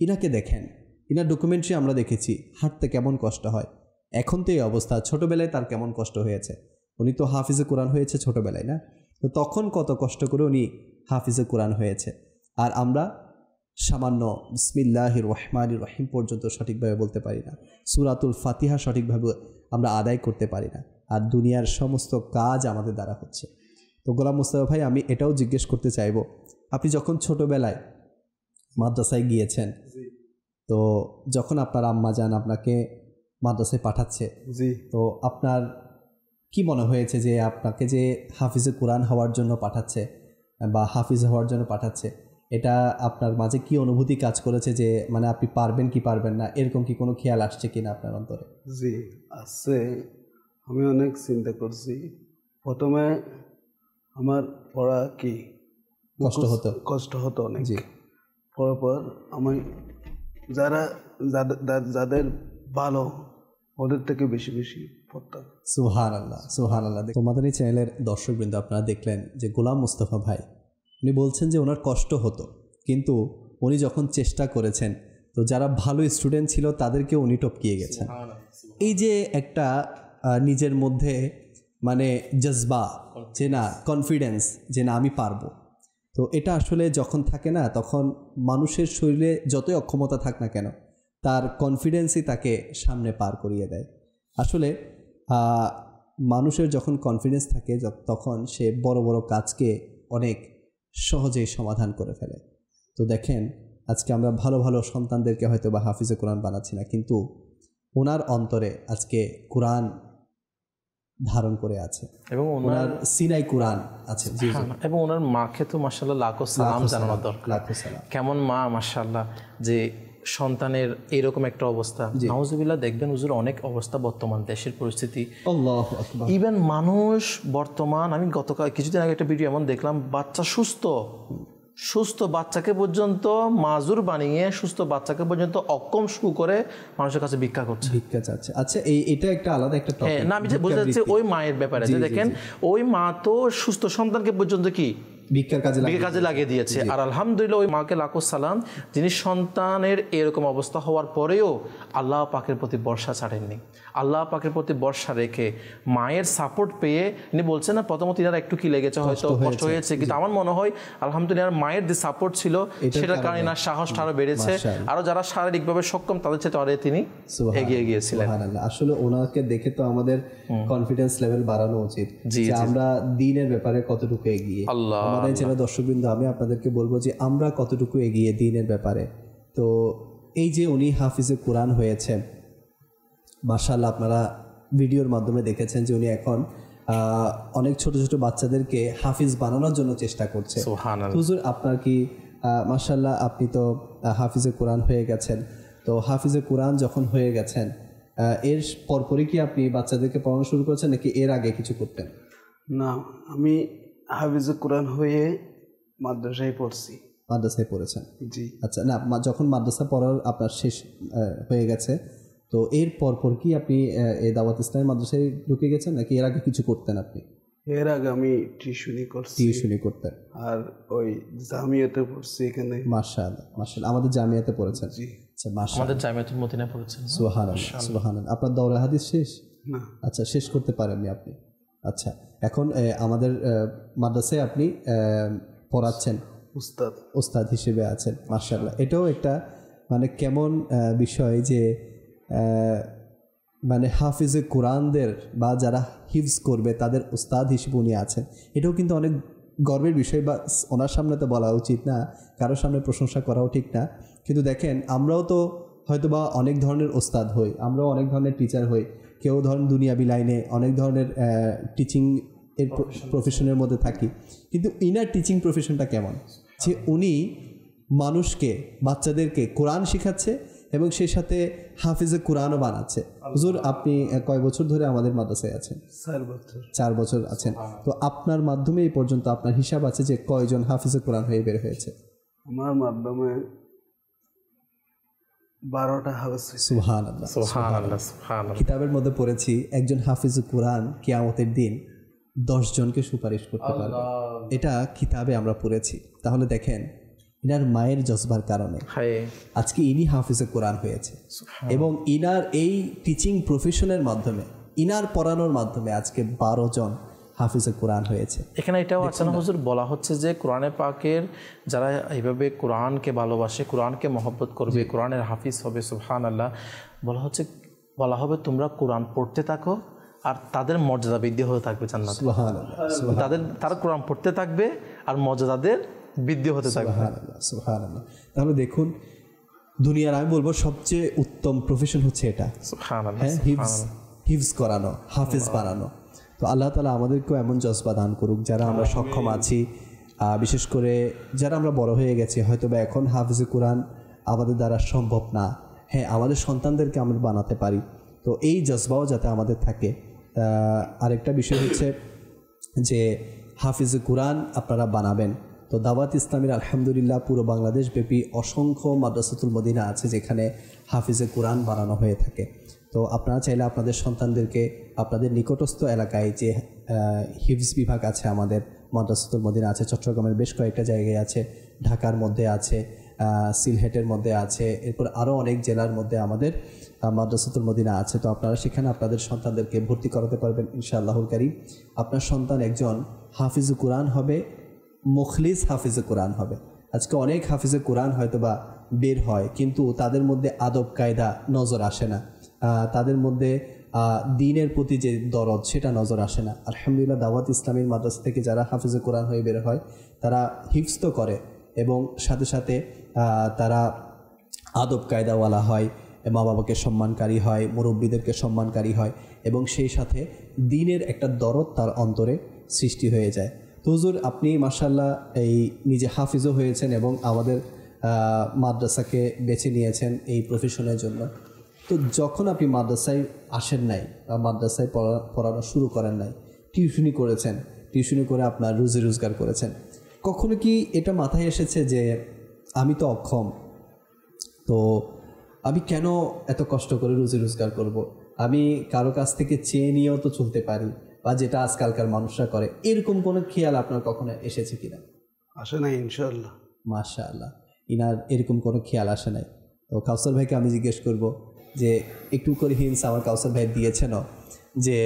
ইনাকে দেখেন, ইনার ডকুমেন্টারি আমরা দেখেছি, হাঁটতে কেমন কষ্ট হয়, এখন তো এই অবস্থা, ছোটোবেলায় তার কেমন কষ্ট হয়েছে। উনি তো হাফিজে কোরআন হয়েছে ছোটোবেলায়, না? তো তখন কত কষ্ট করে উনি হাফিজে কোরআন হয়েছে, আর আমরা সামান্য বিসমিল্লাহির রহমানির রহিম পর্যন্ত সঠিকভাবে বলতে পারি না, সূরাতুল ফাতিহা সঠিকভাবে আমরা আদায় করতে পারি না, আর দুনিয়ার সমস্ত কাজ আমাদের দ্বারা হচ্ছে। তো গোলাম মুস্তাফা ভাই, আমি এটাও জিজ্ঞেস করতে চাইব, আপনি যখন ছোটোবেলায় মাদ্রাসায় গিয়েছেন, তো যখন আপনার আম্মা জান আপনাকে মাদ্রাসায় পাঠাচ্ছে, তো আপনার কি মনে হয়েছে যে আপনাকে যে হাফিজে কোরআন হওয়ার জন্য পাঠাচ্ছে বা হাফিজ হওয়ার জন্য পাঠাচ্ছে, এটা আপনার মাঝে কি অনুভূতি কাজ করেছে, যে মানে আপনি পারবেন কি পারবেন না, এরকম কি কোনো খেয়াল আসছে কিনা আপনার অন্তরে? জি আসছে, আমি অনেক চিন্তা করছি। প্রথমে আমার পড়া কি কষ্ট হতো অনেক। জি, পড়ার পর আমি যাদের ভালো ওদের থেকে বেশি পড়তাম। সুবহানাল্লাহ, সুবহানাল্লাহ। তোমাদের এই চ্যানেলের দর্শকবৃন্দ, আপনারা দেখলেন যে গোলাম মুস্তফা ভাই উনি বলছেন যে ওনার কষ্ট হতো, কিন্তু উনি যখন চেষ্টা করেছেন তো যারা ভালো স্টুডেন্ট ছিল তাদেরকে উনি টপকিয়ে গেছেন। এই যে একটা নিজের মধ্যে মানে জজবা, যে না কনফিডেন্স, যে না আমি পারবো, তো এটা আসলে যখন থাকে না, তখন মানুষের শরীরে যতই অক্ষমতা থাক না কেন তার কনফিডেন্সই তাকে সামনে পার করিয়ে দেয়। আসলে মানুষের যখন কনফিডেন্স থাকে তখন সে বড় বড় কাজকে অনেক সহজেই সমাধান করে ফেলে। তো দেখেন, আজকে আমরা ভালো ভালো সন্তানদেরকে হয়তো বা হাফিজে কোরআন বানাচ্ছি না, কিন্তু ওনার অন্তরে আজকে কোরআন ধারণ করে আছে এবং ওনার সিনাই কোরআন আছে। এবং ওনার মাকে তো মাশাআল্লাহ লাখো সালাম জানানো দরকার। লাখো সালাম। কেমন মা মাশাআল্লাহ, যে সন্তানের এরকম একটা অবস্থা। নাউজুবিল্লাহ, দেখবেন হুজুর অনেক অবস্থা বর্তমান দেশের পরিস্থিতি, আল্লাহু আকবার। ইভেন মানুষ বর্তমান, আমি গতকাল কিছুদিন আগে একটা ভিডিও এমন দেখলাম, বাচ্চা সুস্থ বাচ্চাকে পর্যন্ত মাজুর বানিয়ে, সুস্থ বাচ্চাকে পর্যন্ত অক্ষম শুরু করে মানুষের কাছে ভিক্ষা করছে, ভিক্ষা চাচ্ছে। আচ্ছা, এটা একটা আলাদা একটা টপিক। হ্যাঁ, না আমি যে বলতে চাচ্ছি ওই মায়ের ব্যাপারে, যে দেখেন ওই মা তো সুস্থ সন্তানকে পর্যন্ত কি ভিক্ষার কাজে লাগিয়ে দিয়েছে। আর আলহামদুলিল্লাহ ওই মাকে লাখো সালাম, যিনি সন্তানের এরকম অবস্থা হওয়ার পরেও আল্লাহ পাকের প্রতি ভরসা ছাড়েননি। আল্লাহ পাকের প্রতি ভরসা রেখে মায়ের সাপোর্ট পেয়ে ইনি বলছেন না, প্রথমত ইনার একটু কি লেগেছে, হয়তো কষ্ট হয়েছে, কিন্তু আমার মনে হয় আলহামদুলিল্লাহ মায়ের যে সাপোর্ট ছিল সেটার কারণে ইনার সাহসটা আরো বেড়েছে। আরো যারা শারীরিকভাবে সক্ষম তাদের চেয়ে আরে তিনি এগিয়ে গিয়েছিলেন। আসলে ওনাকে দেখে তো আমাদের কনফিডেন্স লেভেল বাড়ানো উচিত, যে আমরা দ্বীনের ব্যাপারে কতটুকু এগিয়ে। আমাদের যারা দর্শকবৃন্দ, আমি আপনাদেরকে বলবো যে আমরা কতটুকু এগিয়ে দ্বীনের ব্যাপারে। তো এই যে উনি হাফিজে কোরআন হয়েছেন, মাশাআল্লাহ, আপনারা ভিডিওর মাধ্যমে দেখেছেন যে উনি এখন অনেক ছোট ছোট বাচ্চাদেরকে হাফিজ বানানোর জন্য চেষ্টা করছে। হুজুর, আপনার কি মাশাআল্লাহ, আপনি তো হাফিজে কোরআন হয়ে গেছেন, তো হাফিজে কোরআন যখন হয়ে গেছেন এর পরপরই কি আপনি বাচ্চাদেরকে পড়ানো শুরু করেছেন, নাকি এর আগে কিছু করতেন? না, আমি হাফিজে কোরআন হয়ে মাদ্রাসায় পড়ছি। মাদ্রাসায় পড়েছেন? জি। আচ্ছা, না যখন মাদ্রাসা পড়ার আপনার শেষ হয়ে গেছে, তো এর পরপর কি আপনি এই দাওয়াত ইসলামী মাদ্রাসায় ঢুকে গেছেন, নাকি এর আগে কিছু করতেন আপনি? এর আগে আমি টিউশনি করতেন। আর ওই জামিয়াতে পড়ছি এখানে। মাশাআল্লাহ, মাশাআল্লাহ, আমাদের জামিয়াতে পড়েছেন? জি। আচ্ছা, মাশাআল্লাহ, আমাদের জামিয়াতুল মদিনা পড়েছেন। সুবহানাল্লাহ, সুবহানাল্লাহ। আপনার দাওরা হাদিস শেষ? না। আচ্ছা, শেষ করতে পারেননি আপনি। আচ্ছা, এখন আমাদের মাদ্রাসায় আপনি পড়াচ্ছেন, উস্তাদ হিসেবে আছেন। মাশাআল্লাহ, এটাও একটা মানে কেমন বিষয় যে মানে হাফিজে কোরআনদের বা যারা হিফজ করবে তাদের উস্তাদ হিসেবে উনি আছেন। এটাও কিন্তু অনেক গর্বের বিষয়, বা ওনার সামনে তো বলা উচিত না, কারোর সামনে প্রশংসা করাও ঠিক না, কিন্তু দেখেন আমরাও তো হয়তো বা অনেক ধরনের ওস্তাদ হই, আমরাও অনেক ধরনের টিচার হই, কেউ ধরেন দুনিয়াবি লাইনে অনেক ধরনের টিচিং এর প্রফেশনের মধ্যে থাকি, কিন্তু ইনার টিচিং প্রফেশনটা কেমন, যে উনি মানুষকে, বাচ্চাদেরকে কোরআন শেখাচ্ছে এবং সেই সাথে হাফিজে কোরআনও বানাচ্ছে। হুজুর, আপনি কয় বছর ধরে আমাদের মাদ্রাসায় আছেন? 4 বছর আছেন। তো আপনার মাধ্যমে এই পর্যন্ত আপনার হিসাব আছে যে কয়জন হাফিজে কোরআন হয়ে বের হয়েছে? আমার মাধ্যমে 12টা হাফেজ। সুবহানাল্লাহ, সুবহানাল্লাহ। কিতাবের মধ্যে পড়েছি একজন হাফিজে কোরআন কিয়ামতের দিন 10 জনকে সুপারিশ করতে পারবে, এটা কিতাবে আমরা পড়েছি। তাহলে দেখেন, ইনার মায়ের জজবার কারণে আজকে ইনি হাফিজে কোরআন হয়েছে, এবং ইনার এই টিচিং প্রফেশনের মাধ্যমে, ইনার পড়ানোর মাধ্যমে আজকে 12 জন হাফিজে কোরআন হয়েছে। এখানে এটাও আছে না হুজুর, বলা হচ্ছে যে কোরআনে পাকের যারা এইভাবে কোরআনকে ভালোবাসে, কোরআনকে মহব্বত করবে, কোরআনের হাফিজ হবে, সুবহানাল্লাহ, বলা হবে তোমরা কোরআন পড়তে থাকো আর তাদের মর্যাদা বৃদ্ধি হতে থাকবে জান্নাতে। সুবহানাল্লাহ, তারা কোরআন পড়তে থাকবে আর মর্যাদাদের বৃদ্ধি হতে থাকবে। সুবহানাল্লাহ। তাহলে দেখুন, দুনিয়ার আমি বলবো সবচেয়ে উত্তম প্রফেশন হচ্ছে এটা, হ্যাঁ, হিফজ করানো, হাফিজ বানানো। তো আল্লাহ তাআলা আমাদেরকেও এমন জজবা দান করুক, যারা আমরা সক্ষম আছি, বিশেষ করে যারা আমরা বড় হয়ে গেছি, হয়তো বা এখন হাফিজে কোরআন আমাদের দ্বারা সম্ভব না, হ্যাঁ, আমাদের সন্তানদেরকে আমরা বানাতে পারি, তো এই জজবাও যাতে আমাদের থাকে। আরেকটা বিষয় হচ্ছে যে হাফিজে কোরআন আপনারা বানাবেন। তো দাওয়াত ইসলামীর আলহামদুলিল্লাহ পুরো বাংলাদেশ ব্যাপী অসংখ্য মাদ্রাসাতুল মদিনা আছে যেখানে হাফিজে কোরআন বানানো হয়ে থাকে। তো আপনারা চাইলে আপনাদের সন্তানদেরকে আপনাদের নিকটস্থ এলাকায় যে হিফজ বিভাগ আছে আমাদের মাদ্রাসাতুল মদিনা আছে, চট্টগ্রামের বেশ কয়েকটা জায়গায় আছে, ঢাকার মধ্যে আছে, সিলহেটের মধ্যে আছে, এরপর আরও অনেক জেলার মধ্যে আমাদের মাদ্রাসাতুল মদিনা আছে। তো আপনারা সেখানে আপনাদের সন্তানদেরকে ভর্তি করাতে পারবেন ইনশাআল্লাহুল কারীম। আপনার সন্তান একজন হাফিজুল কোরআন হবে, মুখলিস হাফিজুল কোরআন হবে। আজকে অনেক হাফিজুল কোরআন হয়তো বা বের হয়, কিন্তু তাদের মধ্যে আদব কায়দা নজর আসে না, তাদের মধ্যে দ্বীনের প্রতি যে দরদ সেটা নজর আসে না। আলহামদুলিল্লাহ দাওয়াত ইসলামীর মাদ্রাসা থেকে যারা হাফিজুল কোরআন হয়ে বের হয় তারা হিফজ তো করে এবং সাথে সাথে তারা আদব কায়দাওয়ালা হয়, মা বাবাকে সম্মানকারী হয়, মুরব্বীদেরকে সম্মানকারী হয় এবং সেই সাথে দ্বীনের একটা দরদ তার অন্তরে সৃষ্টি হয়ে যায়। তো হুজুর, আপনি মাশাআল্লাহ এই নিজে হাফিজও হয়েছেন এবং আমাদের মাদ্রাসাকে বেছে নিয়েছেন এই প্রফেশনের জন্য। তো যখন আপনি মাদ্রাসায় আসেন নাই বা মাদ্রাসায় পড়ানো শুরু করেন নাই, টিউশনি করেছেন, টিউশনি করে আপনার রুজি রোজগার করেছেন, কখনো কি এটা মাথায় এসেছে যে আমি তো অক্ষম, তো আমি কেন এত কষ্ট করে রুজি রোজগার করব, আমি কারো কাছ থেকে চেয়ে নিয়েও তো চলতে পারি, বা যেটা আজকালকার মানুষরা করে, এরকম কোনো খেয়াল আপনার কখনো এসেছে কিনা? আসে না ইনশাআল্লাহ। মাশাআল্লাহ, ইনার এরকম কোনো খেয়াল আসে নাই। তো কাউসার ভাইকে আমি জিজ্ঞেস করব যে একটু করে হিন্টস আমার কাউসার ভাই দিয়েছেন যে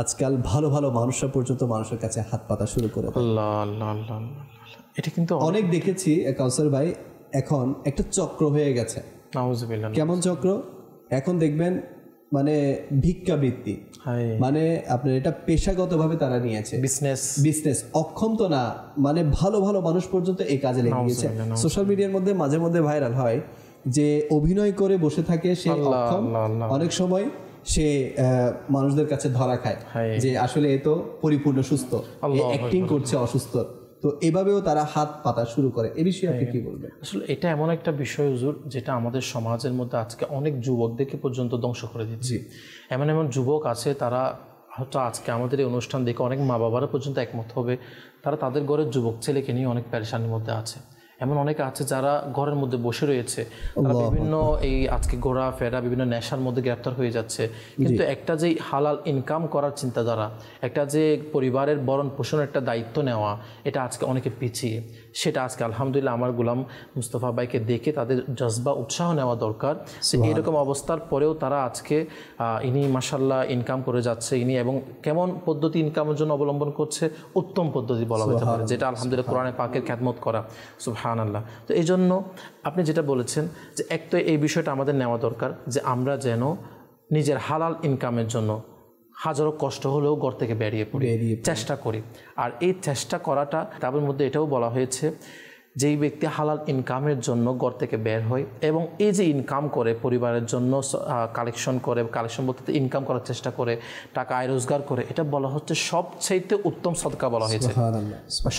আজকাল ভালো ভালো মানুষরা পর্যন্ত মানুষের কাছে হাত পাতা শুরু করে দেয়। আল্লাহ আল্লাহ আল্লাহ আল্লাহ, এটা কিন্তু অনেক দেখেছি কাউসার ভাই, এখন একটা চক্র হয়ে গেছে। নাউজুবিল্লাহ। কেমন চক্র? এখন দেখবেন মানে ভিক্ষাবৃত্তি, মানে আপনার এটা পেশাগতভাবে তারা নিয়েছে, বিজনেস। অক্ষম তো না, মানে ভালো ভালো মানুষ পর্যন্ত এই কাজে লেগে গেছে। সোশ্যাল মিডিয়ার মধ্যে মাঝে মধ্যে ভাইরাল হয় যে অভিনয় করে বসে থাকে সে অক্ষম, অনেক সময় সে মানুষদের কাছে ধরা খায় যে আসলে এ তো পরিপূর্ণ সুস্থ, অ্যাক্টিং করছে অসুস্থ। তো এভাবেও তারা হাত পাতা শুরু করে। এ বিষয়ে আপনি কি বলবেন? আসলে এটা এমন একটা বিষয় হুজুর, যেটা আমাদের সমাজের মধ্যে আজকে অনেক যুবকদেরকে পর্যন্ত ধ্বংস করে দিচ্ছে। এমন এমন যুবক আছে, তারা হয়তো আজকে আমাদের এই অনুষ্ঠান দেখে অনেক মা বাবারা পর্যন্ত একমত হবে, তারা তাদের ঘরের যুবক ছেলেকে নিয়ে অনেক পেরেশানির মধ্যে আছে। এমন অনেকে আছে যারা ঘরের মধ্যে বসে রয়েছে, তারা বিভিন্ন এই আজকে ঘোরা ফেরা বিভিন্ন নেশার মধ্যে গ্রেপ্তার হয়ে যাচ্ছে। কিন্তু একটা যে হালাল ইনকাম করার চিন্তাধারা, একটা যে পরিবারের ভরণ পোষণের একটা দায়িত্ব নেওয়া, এটা আজকে অনেকে পিছিয়ে। সেটা আজকে আলহামদুলিল্লাহ আমার গোলাম মুস্তফা ভাইকে দেখে তাদের জজবা উৎসাহ নেওয়া দরকার। এইরকম অবস্থার পরেও তারা আজকে ইনি মাশাআল্লাহ ইনকাম করে যাচ্ছে। ইনি এবং কেমন পদ্ধতি ইনকামের জন্য অবলম্বন করছে? উত্তম পদ্ধতি বলা হতে পারে, যেটা আলহামদুলিল্লাহ কোরআনে পাকের খ্যাতমত করা। সুবহানাল্লাহ। তো এই জন্য আপনি যেটা বলেছেন যে এক তো এই বিষয়টা আমাদের নেওয়া দরকার যে আমরা যেন নিজের হালাল ইনকামের জন্য হাজারো কষ্ট হলেও ঘর থেকে বেরিয়ে পড়ি, চেষ্টা করি। আর এই চেষ্টা করাটা তাদের মধ্যে এটাও বলা হয়েছে, যেই ব্যক্তি হালাল ইনকামের জন্য ঘর থেকে বের হয় এবং এই যে ইনকাম করে পরিবারের জন্য কালেকশন করে, কালেকশন বলতে ইনকাম করার চেষ্টা করে, টাকা আয় রোজগার করে, এটা বলা হচ্ছে সবচাইতে উত্তম সদকা বলা হয়েছে।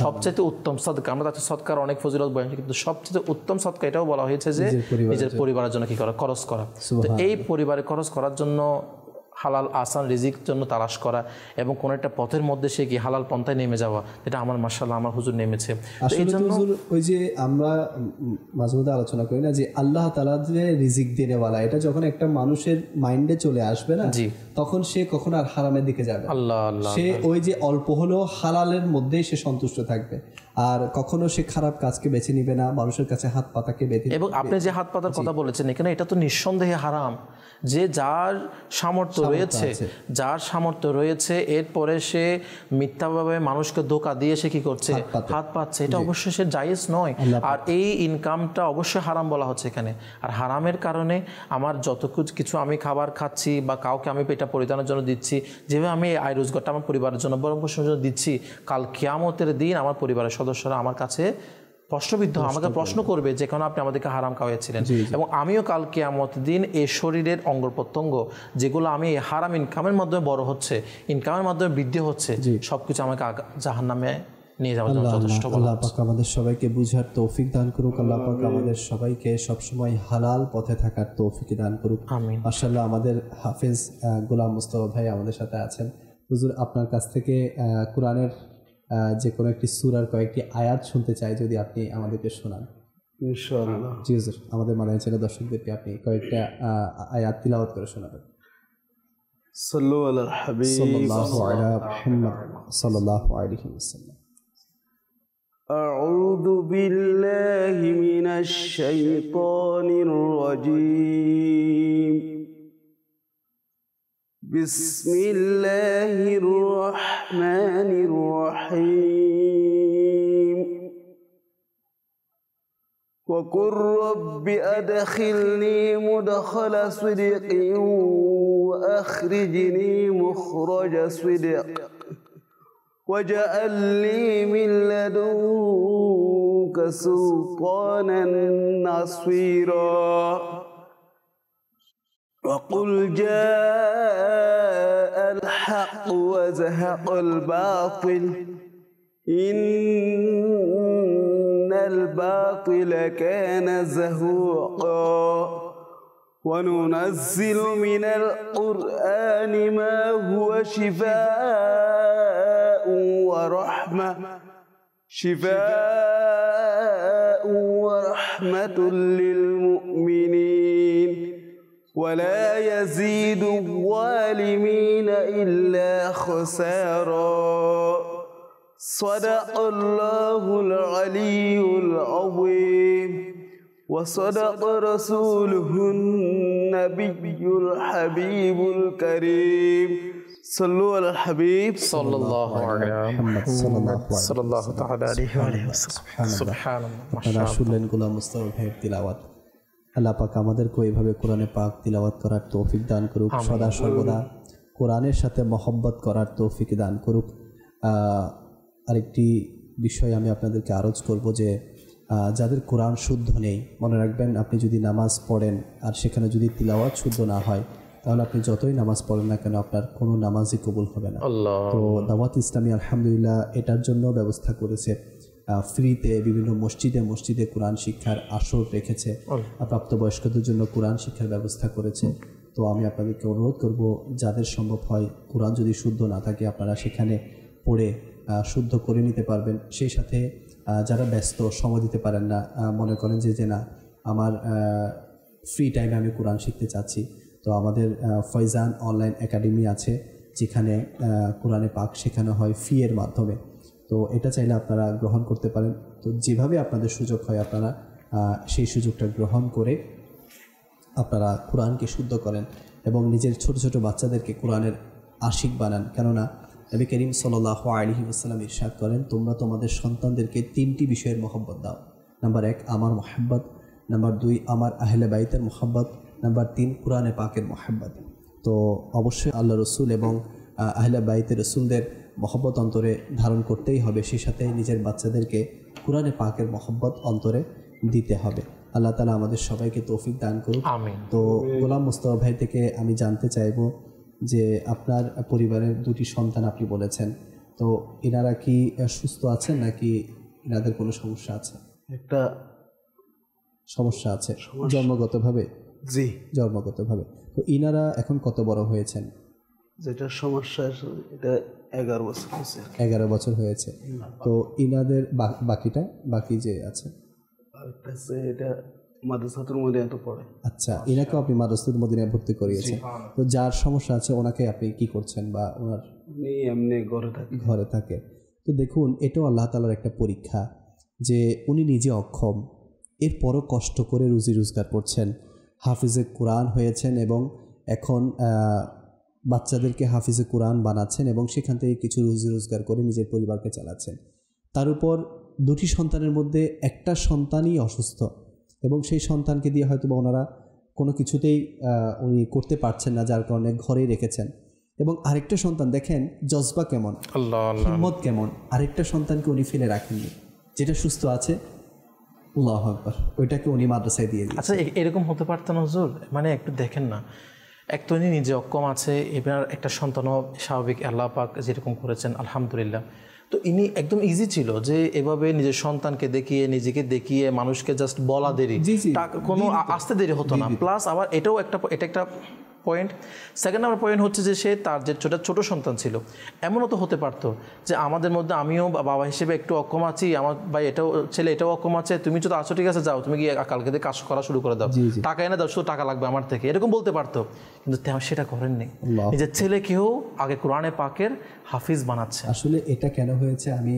সবচাইতে উত্তম সদকা, আমরা তাতে সদকার অনেক ফজিলত বলেছি, কিন্তু সবচেয়ে উত্তম সদকা এটাও বলা হয়েছে যে নিজের পরিবারের জন্য কি করা, খরচ করা। তো এই পরিবারে খরচ করার জন্য হালাল আসান রিজিক জন্য তালাশ করা এবং কোন একটা পথের মধ্যে সে কি হালাল পন্থায় নেমে যাওয়া, এটা আমার মাশাআল্লাহ আমার হুজুর নেমেছে। ওই যে আমরা মাঝে মধ্যে আলোচনা করি না যে আল্লাহ তাআলা যে রিজিক দেনেওয়ালা, এটা যখন একটা মানুষের মাইন্ডে চলে আসবে না, তখন সে কখনো আর হারামের দিকে যাবে না। সে ওই যে অল্প হলেও হালালের মধ্যেই সে সন্তুষ্ট থাকবে, আর কখনো সে খারাপ কাজকে বেছে নিবে না, মানুষের কাছে হাত পাতাকে বেঁধে। এবং আপনি যে হাত পাতার কথা বলেছেন এখানে, এটা তো নিঃসন্দেহে হারাম। যে যার সামর্থ্য রয়েছে, যার সামর্থ্য রয়েছে, এরপরে সে মিথ্যাভাবে মানুষকে ধোঁকা দিয়ে সে কি করছে, হাত পাচ্ছে, এটা অবশ্যই সে জায়েজ নয়। আর এই ইনকামটা অবশ্যই হারাম বলা হচ্ছে এখানে। আর হারামের কারণে আমার যত কিছু আমি খাবার খাচ্ছি বা কাউকে আমি এটা পরিধানের জন্য দিচ্ছি, যেভাবে আমি আয় রোজগারটা আমার পরিবারের জন্য ভরণ পোষণের জন্য দিচ্ছি, কাল কিয়ামতের দিন আমার পরিবারের সদস্যরা আমার কাছে প্রশ্নবিদ্ধ, আমাকে প্রশ্ন করবে যে কেন আপনি আমাদেরকে হারাম খাওয়াইছিলেন। এবং আমিও কাল কিয়ামতের দিন এই শরীরের অঙ্গ প্রত্যঙ্গ যেগুলো আমি হারাম ইনকামের মাধ্যমে বড় হচ্ছে, ইনকামের মাধ্যমে বৃদ্ধি হচ্ছে, সবকিছু আমাকে জাহান্নামে নিয়ে যাওয়ার জন্য যথেষ্ট। আল্লাহ পাক আমাদের সবাইকে বুঝার তৌফিক দান করুক। আল্লাহ পাক আমাদের সবাইকে সবসময় হালাল পথে থাকার তৌফিক দান করুক। আমিন। মাশাআল্লাহ আমাদের হাফেজ গোলাম মুস্তফা ভাই আমাদের সাথে আছেন। হুজুর, আপনার কাছ থেকে কোরআনের যে কোনো একটি সূরার কয়েকটি আয়াত শুনতে চাই, যদি আপনি আমাদেরকে শোনান। ইনশাআল্লাহ। জি হুজুর, আমাদের মাদানী চ্যানেল দর্শকদেরকে আপনি কয়েকটা আয়াত তিলাওয়াত করে শোনাবেন। সাল্লু আলাল হাবিব সাল্লাল্লাহু আলা মুহাম্মদ সাল্লাল্লাহু আলাইহি ওয়াসাল্লাম। আউযু বিল্লাহি মিনাশ শাইতানির রাজীম। বিসমিল্লাহির রহমানির রহিম। وقل رب أدخلني مدخل صدق وأخرجني مخرج صدق واجعل لي من لدنك سلطانا نصيرا. وقل جاء الحق وزهق الباطل إن الباطل كان زهوقا. وننزل من القرآن ما هو شفاء ورحمة للمؤمنين ولا يزيد الظالمين إلا خسارا. صدق الله العلي العظيم وصدق رسوله النبي الحبيب الكريم. صلوا على الحبيب صلى الله على محمد صلى الله تعالى عليه وسلم. সুবহানাল্লাহ। আপনারা শুনলেন গোলাম মুস্তাফা ভাইয়ের তিলাওয়াত। আল্লাহ পাক আমাদেরকে এইভাবে কোরআনে পাক তিলাওয়াত করার তৌফিক দান করুক, সদা সর্বদা কোরআনের সাথে মহব্বত করার তৌফিক দান করুক। আরেকটি বিষয় আমি আপনাদেরকে আরজ করব যে যাদের কোরআন শুদ্ধ নেই, মনে রাখবেন আপনি যদি নামাজ পড়েন আর সেখানে যদি তিলাওয়াত শুদ্ধ না হয় তাহলে আপনি যতই নামাজ পড়েন না কেন আপনার কোনো নামাজই কবুল হবে না। তো দাওয়াত ইসলামী আলহামদুলিল্লাহ এটার জন্য ব্যবস্থা করেছে, ফ্রিতে বিভিন্ন মসজিদে কোরআন শিক্ষার আসর রেখেছে, প্রাপ্তবয়স্কদের জন্য কোরআন শিক্ষার ব্যবস্থা করেছে। তো আমি আপনাদেরকে অনুরোধ করব যাদের সম্ভব হয় কোরআন যদি শুদ্ধ না থাকে আপনারা সেখানে পড়ে শুদ্ধ করে নিতে পারবেন। সেই সাথে যারা ব্যস্ত সময় দিতে পারেন না, মনে করেন যে না আমার ফ্রি টাইমে আমি কোরআন শিখতে চাচ্ছি, তো আমাদের ফয়জান অনলাইন একাডেমি আছে যেখানে কোরআনে পাক শেখানো হয় ফি এর মাধ্যমে। তো এটা চাইলে আপনারা গ্রহণ করতে পারেন। তো যেভাবে আপনাদের সুযোগ হয় আপনারা সেই সুযোগটা গ্রহণ করে আপনারা কোরআনকে শুদ্ধ করেন এবং নিজের ছোট ছোট বাচ্চাদেরকে কোরআনের আশিক বানান। কেননা নবী করিম সাল্লাল্লাহু আলাইহি ওয়াসাল্লাম ইরশাদ করেন, তোমরা তোমাদের সন্তানদেরকে 3টি বিষয়ের মহব্বত দাও। নাম্বার 1 আমার মহব্বত, নাম্বার 2 আমার আহলে বাইতের মহব্বত, নাম্বার 3 কোরআনে পাকের মহব্বত। তো অবশ্যই আল্লাহ রসুল এবং আহলে বাইতের রসুলদের মহব্বত অন্তরে ধারণ করতেই হবে, সেই সাথে নিজের বাচ্চাদেরকে কোরআনে পাকের মহব্বত অন্তরে দিতে হবে। আল্লাহ তাআলা আমাদের সবাইকে তৌফিক দান করুক। আমিন। তো গোলাম মুস্তাফা ভাই থেকে আমি জানতে চাইবো যে আপনার পরিবারের 2টি সন্তান আপনি বলেছেন, তো এনারা কি সুস্থ আছেন নাকি এনাদের কোনো সমস্যা আছে? একটা সমস্যা আছে জন্মগতভাবে? জি, জন্মগতভাবে। তো ইনারা এখন কত বড় হয়েছেন? যেটা সমস্যা এটা 11 বছর হয়েছে। 11 বছর হয়েছে। তো ইনাদের বাকি যে আছে এটা মাদ্রাসাতুল মদিনাতে পড়ে। আচ্ছা, ইনাকে আপনি মাদ্রাসাতুল মদিনায় ভর্তি করিয়েছেন। তো যার সমস্যা আছে ওনাকে আপনি কি করছেন বা ওনার এমনি ঘরে থাকে? তো দেখুন, এটাও আল্লাহ তাআলার একটা পরীক্ষা যে উনি নিজে অক্ষম, এরপরও কষ্ট করে রুজি রোজগার করছেন, হাফিজে কোরআন হয়েছেন এবং এখন বাচ্চাদেরকে হাফিজে কোরআন বানাচ্ছেন এবং সেখান থেকে কিছু রুজি রোজগার করে নিজের পরিবারকে চালাচ্ছেন। তার উপর 2টি সন্তানের মধ্যে একটা সন্তানই অসুস্থ এবং সেই সন্তানকে দিয়ে হয়তো বা ওনারা কোনো কিছুতেই উনি করতে পারছেন না, যার কারণে ঘরেই রেখেছেন। এবং আরেকটা সন্তান দেখেন জজবা কেমন, হিম্মত কেমন, আরেকটা সন্তানকে উনি ফেলে রাখেননি, যেটা সুস্থ আছে আল্লাহু আকবার ওইটাকে উনি মাদ্রাসায় দিয়ে দিয়েছেন। আচ্ছা, এরকম হতে পারত না হুজুর? মানে একটু দেখেন না, এক তো উনি নিজে অক্ষম আছে, এবার একটা সন্তানও স্বাভাবিক আল্লাহ পাক যেরকম করেছেন আলহামদুলিল্লাহ। তো ইনি একদম ইজি ছিল যে এভাবে নিজের সন্তানকে দেখিয়ে নিজেকে দেখিয়ে মানুষকে জাস্ট বলা দেরি, কোনো আসতে দেরি হতো না। প্লাস আবার এটা একটা পয়েন্ট। সেকেন্ড নাম্বার পয়েন্ট হচ্ছে যে সে তার যে ছোট সন্তান ছিল, এমনও তো হতে পারতো যে আমাদের মধ্যে আমিও বাবা হিসেবে একটু অক্ষম আছি, আমার ভাই এটাও ছেলে এটাও অক্ষম আছে, তুমি যদি আছো ঠিক আছে যাও, তুমি গিয়ে কালকে দিয়ে কাজ করা শুরু করে দাও, টাকা এনে দাও, শুধু টাকা লাগবে আমার থেকে, এরকম বলতে পারতো। কিন্তু সেটা করেননি, নিজের ছেলেকেও আগে কোরআনে পাকের হাফিজ বানাচ্ছে। আসলে এটা কেন হয়েছে আমি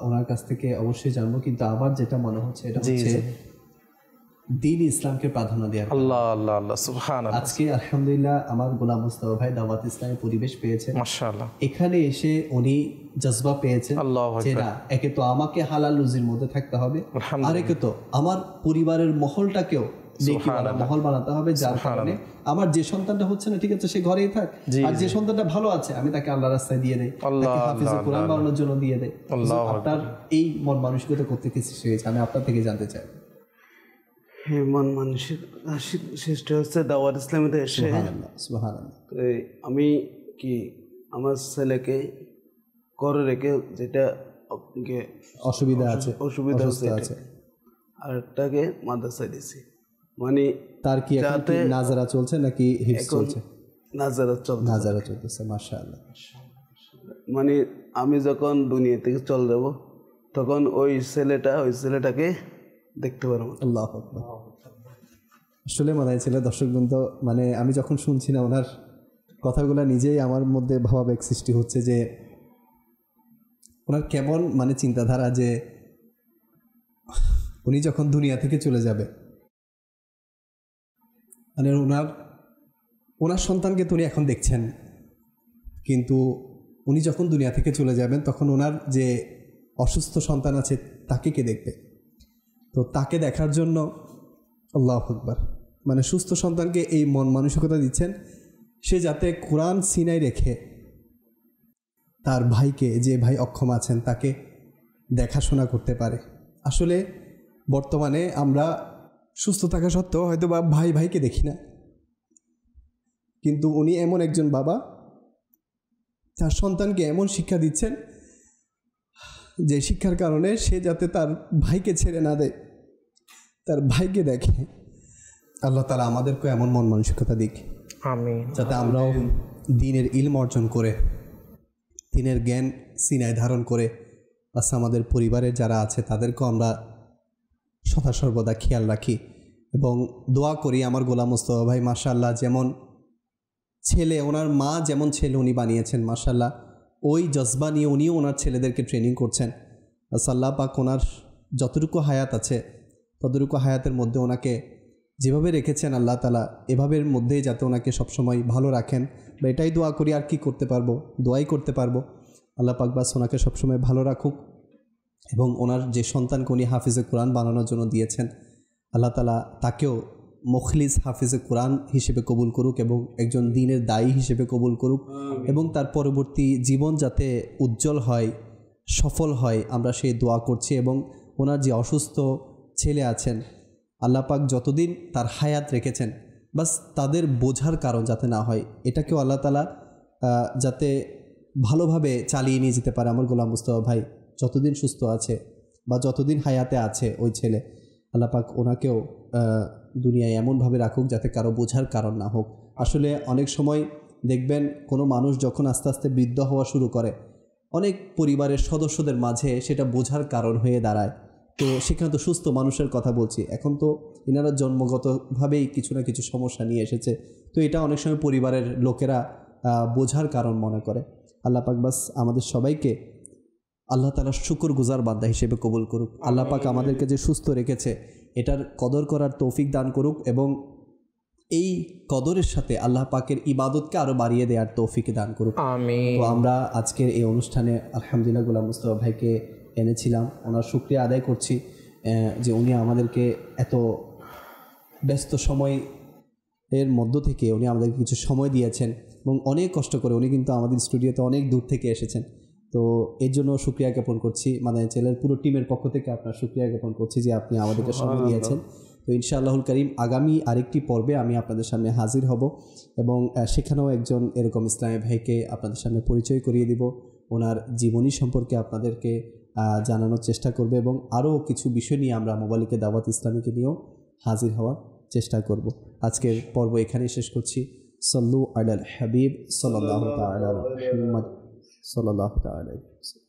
ওনার কাছ থেকে অবশ্যই জানবো, কিন্তু আবার যেটা মনে হচ্ছে এটা হচ্ছে দ্বীন ইসলামকে প্রাধান্য দেওয়ার। আল্লাহ আল্লাহ আল্লাহ সুবহানাল্লাহ। আজকে আলহামদুলিল্লাহ আমার গোলাম মুস্তাফা ভাই দাওয়াত ইসলামের পরিবেশ পেয়েছে, মাশাআল্লাহ। এখানে এসে উনি জজবা পেয়েছেন আল্লাহু যে আকবার। না, একে তো আমাকে হালাল রুজির মধ্যে থাকতে হবে, আর একে তো আমার পরিবারের মহলটাকেও নেকিওয়ালা মহল বানাতে হবে, যার কারণে আমার যে সন্তানটা হচ্ছে না ঠিক আছে সে ঘরেই থাক, আর যে সন্তানটা ভালো আছে আমি তাকে আল্লাহ রাস্তায় দিয়ে দেই, তাকে হাফিজে কোরআন বানানোর জন্য দিয়ে দেই। আপনার এই মন মানসিকতা করতে কি সৃষ্টি হয়েছে আমি আপনার থেকে জানতে চাই। মন মানসিক সৃষ্টি হচ্ছে দাওয়াত ইসলামীতে এসে। সুবহানাল্লাহ। আমি কি আমার ছেলেকে করে রেখে যেটা অসুবিধা আছে আছে আরেকটাকে মাদ্রাসায় দিছি, মানে তার কি এখন কি নাজারা চলছে নাকি হিফজ চলছে? নাজারা চলতেছে। মাশাআল্লাহ। মানে আমি যখন দুনিয়া থেকে চলে যাব তখন ওই ছেলেটাকে দেখতে পারবো। আল্লাহু আকবার। আসলে মনে হয়েছিল দর্শকবৃন্দ, মানে আমি যখন শুনছি না ওনার কথাগুলো নিজেই আমার মধ্যে ভাবাবেগ সৃষ্টি হচ্ছে যে ওনার কেমন মানে চিন্তাধারা, যে উনি যখন দুনিয়া থেকে চলে যাবে মানে ওনার সন্তানকে তো উনি এখন দেখছেন, কিন্তু উনি যখন দুনিয়া থেকে চলে যাবেন তখন ওনার যে অসুস্থ সন্তান আছে তাকে কে দেখবে? তো তাকে দেখার জন্য আল্লাহু আকবার, মানে সুস্থ সন্তানকে এই মন মানসিকতা দিচ্ছেন সে যাতে কোরআন সিনায় রেখে তার ভাইকে, যে ভাই অক্ষম আছেন তাকে দেখাশোনা করতে পারে। আসলে বর্তমানে আমরা সুস্থ থাকা সত্ত্বেও হয়তো বা ভাইকে দেখি না, কিন্তু উনি এমন একজন বাবা তার সন্তানকে এমন শিক্ষা দিচ্ছেন যে শিক্ষার কারণে সে যাতে তার ভাইকে ছেড়ে না দেয়, তার ভাইকে দেখে। আল্লাহ তাআলা আমাদেরকে এমন মন মানসিকতা দিক, আমিন, যাতে আমরাও দ্বীনের ইলম অর্জন করে দ্বীনের জ্ঞান সিনায় ধারণ করে আমাদের পরিবারের যারা আছে তাদেরকেও আমরা সদা সর্বদা খেয়াল রাখি এবং দোয়া করি। আমার গোলাম মুস্তাফা ভাই মাশাআল্লাহ যেমন ছেলে, ওনার মা যেমন ছেলে উনি বানিয়েছেন মাশাআল্লাহ, ওই জজবা নিয়ে উনিও ওনার ছেলেদেরকে ট্রেনিং করছেন। আল্লাহ পাক ওনার যতটুকু হায়াত আছে ততটুকু হায়াতের মধ্যে ওনাকে যেভাবে রেখেছেন আল্লাহ তাআলা এভাবের মধ্যেই যাতে ওনাকে সবসময় ভালো রাখেন, বা এটাই দোয়া করি। আর কি করতে পারবো? দোয়াই করতে পারবো। আল্লাহ পাক বাস ওনাকে সবসময় ভালো রাখুক এবং ওনার যে সন্তানকে উনি হাফিজে কোরআন বানানোর জন্য দিয়েছেন আল্লাহ তাআলা তাকেও মুখলিস হাফিজে কোরআন হিসেবে কবুল করুক এবং একজন দ্বীনের দায়ী হিসেবে কবুল করুক এবং তার পরবর্তী জীবন যাতে উজ্জ্বল হয়, সফল হয়, আমরা সেই দোয়া করছি। এবং ওনার যে অসুস্থ ছেলে আছেন আল্লাহ পাক যতদিন তার হায়াত রেখেছেন বাস তাদের বোঝার কারণ যাতে না হয়, এটাকেও আল্লাহ তাআলা যাতে ভালোভাবে চালিয়ে নিয়ে যেতে পারে। আমার গোলাম মুস্তাফা ভাই যতদিন সুস্থ আছে বা যতদিন হায়াতে আছে ওই ছেলে, আল্লাহ পাক ওনাকেও দুনিয়ায় এমনভাবে রাখুক যাতে কারো বোঝার কারণ না হোক। আসলে অনেক সময় দেখবেন কোনো মানুষ যখন আস্তে আস্তে বৃদ্ধ হওয়া শুরু করে অনেক পরিবারের সদস্যদের মাঝে সেটা বোঝার কারণ হয়ে দাঁড়ায়। তো সেখানে তো সুস্থ মানুষের কথা বলছি, এখন তো এনারা জন্মগতভাবেই কিছু না কিছু সমস্যা নিয়ে এসেছে, তো এটা অনেক সময় পরিবারের লোকেরা বোঝার কারণ মনে করে। আল্লাহ পাক বাস আমাদের সবাইকে আল্লাহ তাআলা শুকরগুজার বান্দা হিসেবে কবুল করুক। আল্লাহ পাক আমাদেরকে যে সুস্থ রেখেছে এটার কদর করার তৌফিক দান করুক এবং এই কদরের সাথে আল্লাহ পাকের ইবাদতকে আরও বাড়িয়ে দেওয়ার তৌফিক দান করুক, আমিন। তো আমরা আজকের এই অনুষ্ঠানে আলহামদুলিল্লাহ গোলাম মুস্তাফা ভাইকে এনেছিলাম, ওনার শুকরিয়া আদায় করছি যে উনি আমাদেরকে এত ব্যস্ত সময় এর মধ্য থেকে উনি আমাদেরকে কিছু সময় দিয়েছেন এবং অনেক কষ্ট করে উনি কিন্তু আমাদের স্টুডিওতে অনেক দূর থেকে এসেছেন। তো এর জন্য শুকরিয়া জ্ঞাপন করছি, মানে চ্যানেলের পুরো টিমের পক্ষ থেকে আপনার শুকরিয়া জ্ঞাপন করছি যে আপনি আমাদেরকে সময় দিয়েছেন। তো ইনশাআল্লাহুল করিম আগামী আরেকটি পর্বে আমি আপনাদের সামনে হাজির হব এবং সেখানেও একজন এরকম ইসলামী ভাইকে আপনাদের সামনে পরিচয় করিয়ে দিব, ওনার জীবনী সম্পর্কে আপনাদেরকে জানানোর চেষ্টা করবে এবং আরও কিছু বিষয় নিয়ে আমরা মোবাইলকে দাওয়াত ইসলামীকে নিয়েও হাজির হওয়ার চেষ্টা করব। আজকের পর্ব এখানেই শেষ করছি। সাল্লু আলাল হাবিব সাল্লাল্লাহু তাআলা আলা মুহাম্মদ সাল্লাল্লাহু তাআলা আলাইহি ওয়াসাল্লাম।